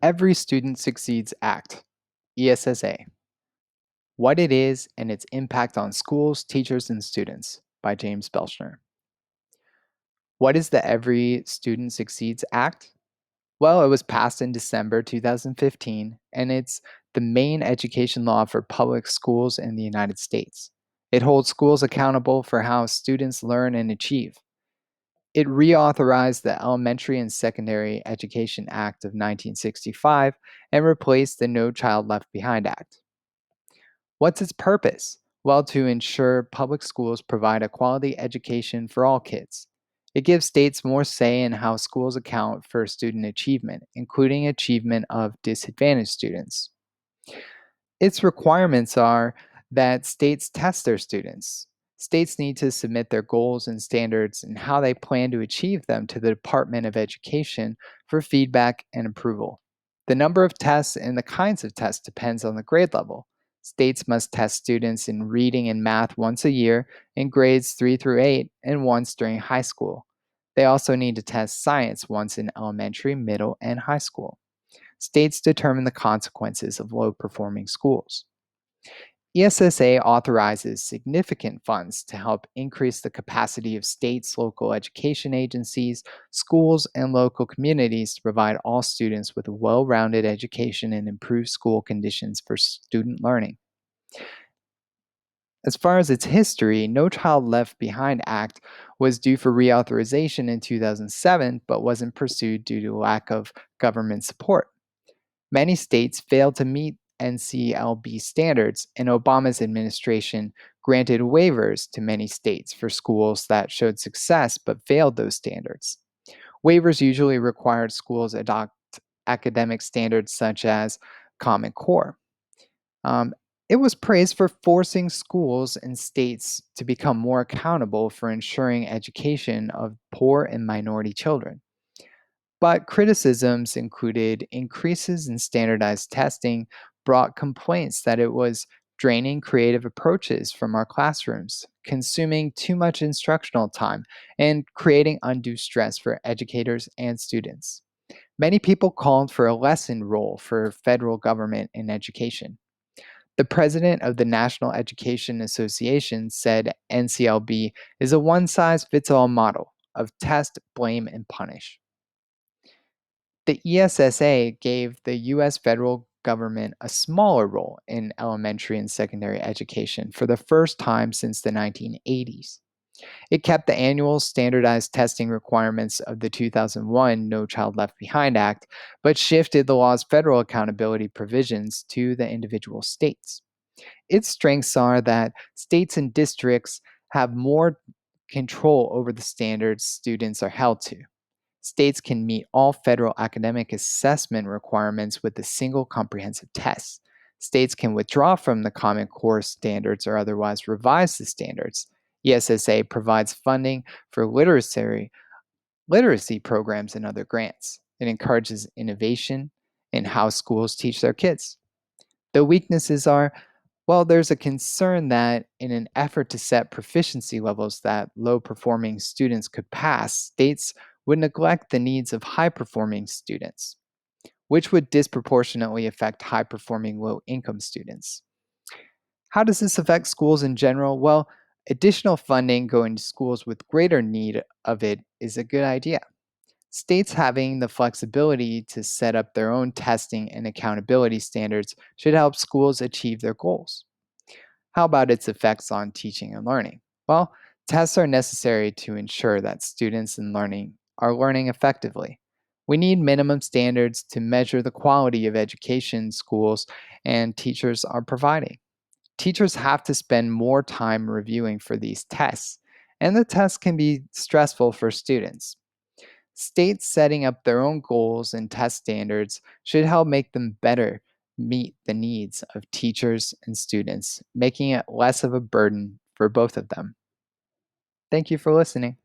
Every Student Succeeds Act, ESSA. What it is and its impact on schools, teachers, and students by James Belshner. What is the Every Student Succeeds Act? Well, it was passed in December 2015, and it's the main education law for public schools in the United States. It holds schools accountable for how students learn and achieve. It reauthorized the Elementary and Secondary Education Act of 1965 and replaced the No Child Left Behind Act. What's its purpose? Well, to ensure public schools provide a quality education for all kids. It gives states more say in how schools account for student achievement, including achievement of disadvantaged students. Its requirements are that states test their students. States need to submit their goals and standards and how they plan to achieve them to the Department of Education for feedback and approval. The number of tests and the kinds of tests depends on the grade level. States must test students in reading and math once a year in grades 3 through 8 and once during high school. They also need to test science once in elementary, middle, and high school. States determine the consequences of low performing schools. ESSA authorizes significant funds to help increase the capacity of states, local education agencies, schools, and local communities to provide all students with a well rounded education and improve school conditions for student learning. As far as its history, No Child Left Behind Act was due for reauthorization in 2007 but wasn't pursued due to lack of government support. Many states failed to meet NCLB standards, and Obama's administration granted waivers to many states for schools that showed success but failed those standards. Waivers usually required schools adopt academic standards such as Common Core. Um, it was praised for forcing schools and states to become more accountable for ensuring education of poor and minority children. But criticisms included increases in standardized testing, brought complaints that it was draining creative approaches from our classrooms, consuming too much instructional time, and creating undue stress for educators and students. Many people called for a lesson role for federal government in education. The president of the National Education Association said NCLB is a one size fits all model of test, blame, and punish. The ESSA gave the US federal government a smaller role in elementary and secondary education for the first time since the 1980s. It kept the annual standardized testing requirements of the 2001 No Child Left Behind Act, but shifted the law's federal accountability provisions to the individual states. Its strengths are that states and districts have more control over the standards students are held to. States can meet all federal academic assessment requirements with a single comprehensive test. States can withdraw from the Common Core standards or otherwise revise the standards. ESSA provides funding for literacy programs and other grants. It encourages innovation in how schools teach their kids. The weaknesses are, well, there's a concern that in an effort to set proficiency levels that low performing students could pass, states would neglect the needs of high performing students, which would disproportionately affect high performing low income students. How does this affect schools in general? Well, additional funding going to schools with greater need of it is a good idea. States having the flexibility to set up their own testing and accountability standards should help schools achieve their goals. How about its effects on teaching and learning? Well, tests are necessary to ensure that students and learning are learning effectively. We need minimum standards to measure the quality of education schools and teachers are providing. Teachers have to spend more time reviewing for these tests, and the tests can be stressful for students. States setting up their own goals and test standards should help make them better meet the needs of teachers and students, making it less of a burden for both of them. Thank you for listening.